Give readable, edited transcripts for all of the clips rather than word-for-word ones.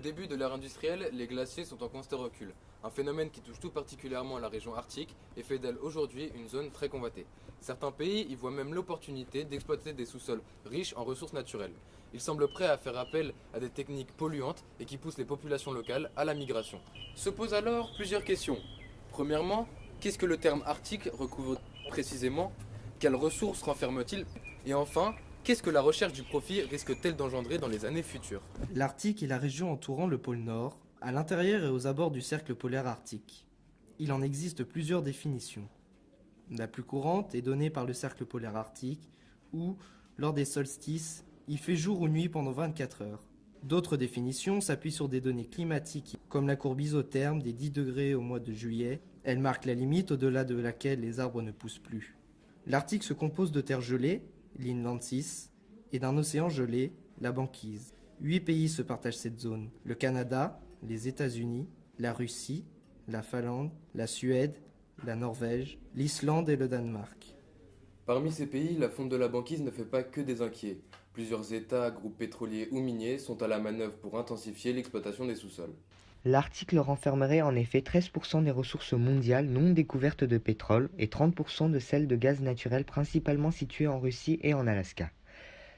début de l'ère industrielle, les glaciers sont en constant recul, un phénomène qui touche tout particulièrement la région arctique et fait d'elle aujourd'hui une zone très convoitée. Certains pays y voient même l'opportunité d'exploiter des sous-sols riches en ressources naturelles. Ils semblent prêts à faire appel à des techniques polluantes et qui poussent les populations locales à la migration. Se posent alors plusieurs questions. Premièrement, qu'est-ce que le terme arctique recouvre précisément? Quelles ressources renferme-t-il? Et enfin, qu'est-ce que la recherche du profit risque-t-elle d'engendrer dans les années futures? L'Arctique est la région entourant le pôle Nord, à l'intérieur et aux abords du cercle polaire arctique. Il en existe plusieurs définitions. La plus courante est donnée par le cercle polaire arctique, où, lors des solstices, il fait jour ou nuit pendant 24 heures. D'autres définitions s'appuient sur des données climatiques, comme la courbe isotherme des 10 degrés au mois de juillet. Elle marque la limite au-delà de laquelle les arbres ne poussent plus. L'Arctique se compose de terre gelée, l'inland 6, et d'un océan gelé, la banquise. 8 pays se partagent cette zone: le Canada, les États-Unis, la Russie, la Finlande, la Suède, la Norvège, l'Islande et le Danemark. Parmi ces pays, la fonte de la banquise ne fait pas que des inquiets. Plusieurs États, groupes pétroliers ou miniers sont à la manœuvre pour intensifier l'exploitation des sous-sols. L'article renfermerait en effet 13% des ressources mondiales non découvertes de pétrole et 30% de celles de gaz naturel principalement situées en Russie et en Alaska.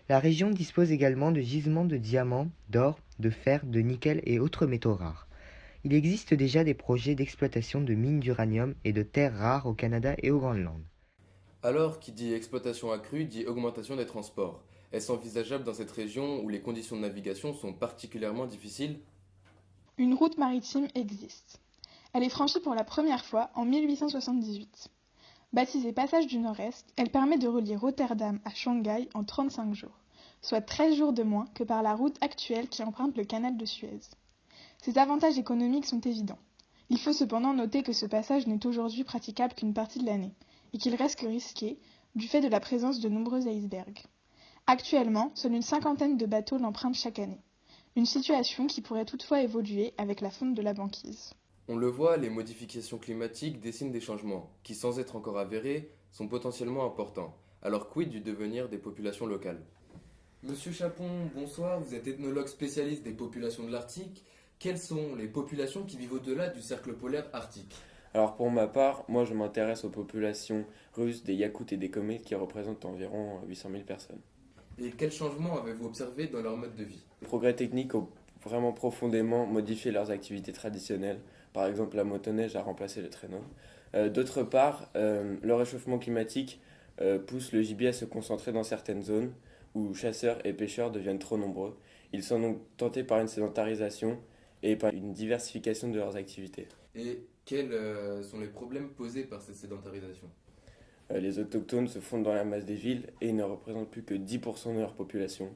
La région dispose également de gisements de diamants, d'or, de fer, de nickel et autres métaux rares. Il existe déjà des projets d'exploitation de mines d'uranium et de terres rares au Canada et au Groenland. Alors, qui dit exploitation accrue dit augmentation des transports. Est-ce envisageable dans cette région où les conditions de navigation sont particulièrement difficiles? Une route maritime existe. Elle est franchie pour la première fois en 1878. Baptisée Passage du Nord-Est, elle permet de relier Rotterdam à Shanghai en 35 jours, soit 13 jours de moins que par la route actuelle qui emprunte le canal de Suez. Ces avantages économiques sont évidents. Il faut cependant noter que ce passage n'est aujourd'hui praticable qu'une partie de l'année, et qu'il reste risqué du fait de la présence de nombreux icebergs. Actuellement, seule une cinquantaine de bateaux l'empruntent chaque année. Une situation qui pourrait toutefois évoluer avec la fonte de la banquise. On le voit, les modifications climatiques dessinent des changements, qui sans être encore avérés, sont potentiellement importants. Alors quid du devenir des populations locales? Monsieur Chapon, bonsoir, vous êtes ethnologue spécialiste des populations de l'Arctique. Quelles sont les populations qui vivent au-delà du cercle polaire arctique? Alors pour ma part, moi je m'intéresse aux populations russes des Yakoutes et des Komet qui représentent environ 800 000 personnes. Et quels changements avez-vous observés dans leur mode de vie? Les progrès techniques ont vraiment profondément modifié leurs activités traditionnelles. Par exemple, la motoneige a remplacé le traîneau. D'autre part, le réchauffement climatique pousse le gibier à se concentrer dans certaines zones où chasseurs et pêcheurs deviennent trop nombreux. Ils sont donc tentés par une sédentarisation et par une diversification de leurs activités. Et quels sont les problèmes posés par cette sédentarisation? Les autochtones se fondent dans la masse des villes et ils ne représentent plus que 10% de leur population.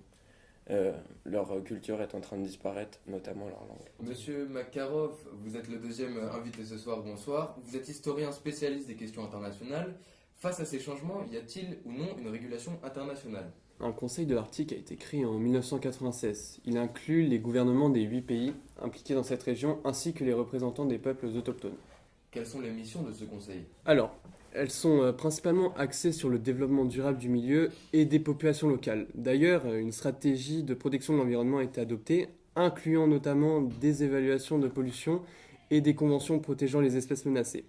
Leur culture est en train de disparaître, notamment leur langue. Monsieur Makarov, vous êtes le deuxième invité ce soir, bonsoir. Vous êtes historien spécialiste des questions internationales. Face à ces changements, y a-t-il ou non une régulation internationale? Un conseil de l'Arctique a été créé en 1996. Il inclut les gouvernements des 8 pays impliqués dans cette région ainsi que les représentants des peuples autochtones. Quelles sont les missions de ce conseil? Alors, elles sont principalement axées sur le développement durable du milieu et des populations locales. D'ailleurs, une stratégie de protection de l'environnement a été adoptée, incluant notamment des évaluations de pollution et des conventions protégeant les espèces menacées.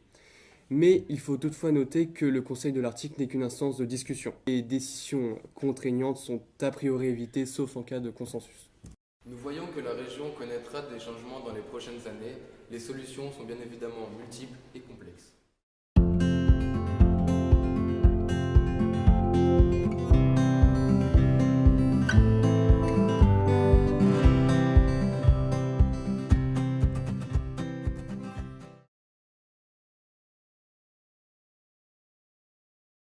Mais il faut toutefois noter que le Conseil de l'Arctique n'est qu'une instance de discussion. Les décisions contraignantes sont a priori évitées sauf en cas de consensus. Nous voyons que la région connaîtra des changements dans les prochaines années. Les solutions sont bien évidemment multiples et complexes.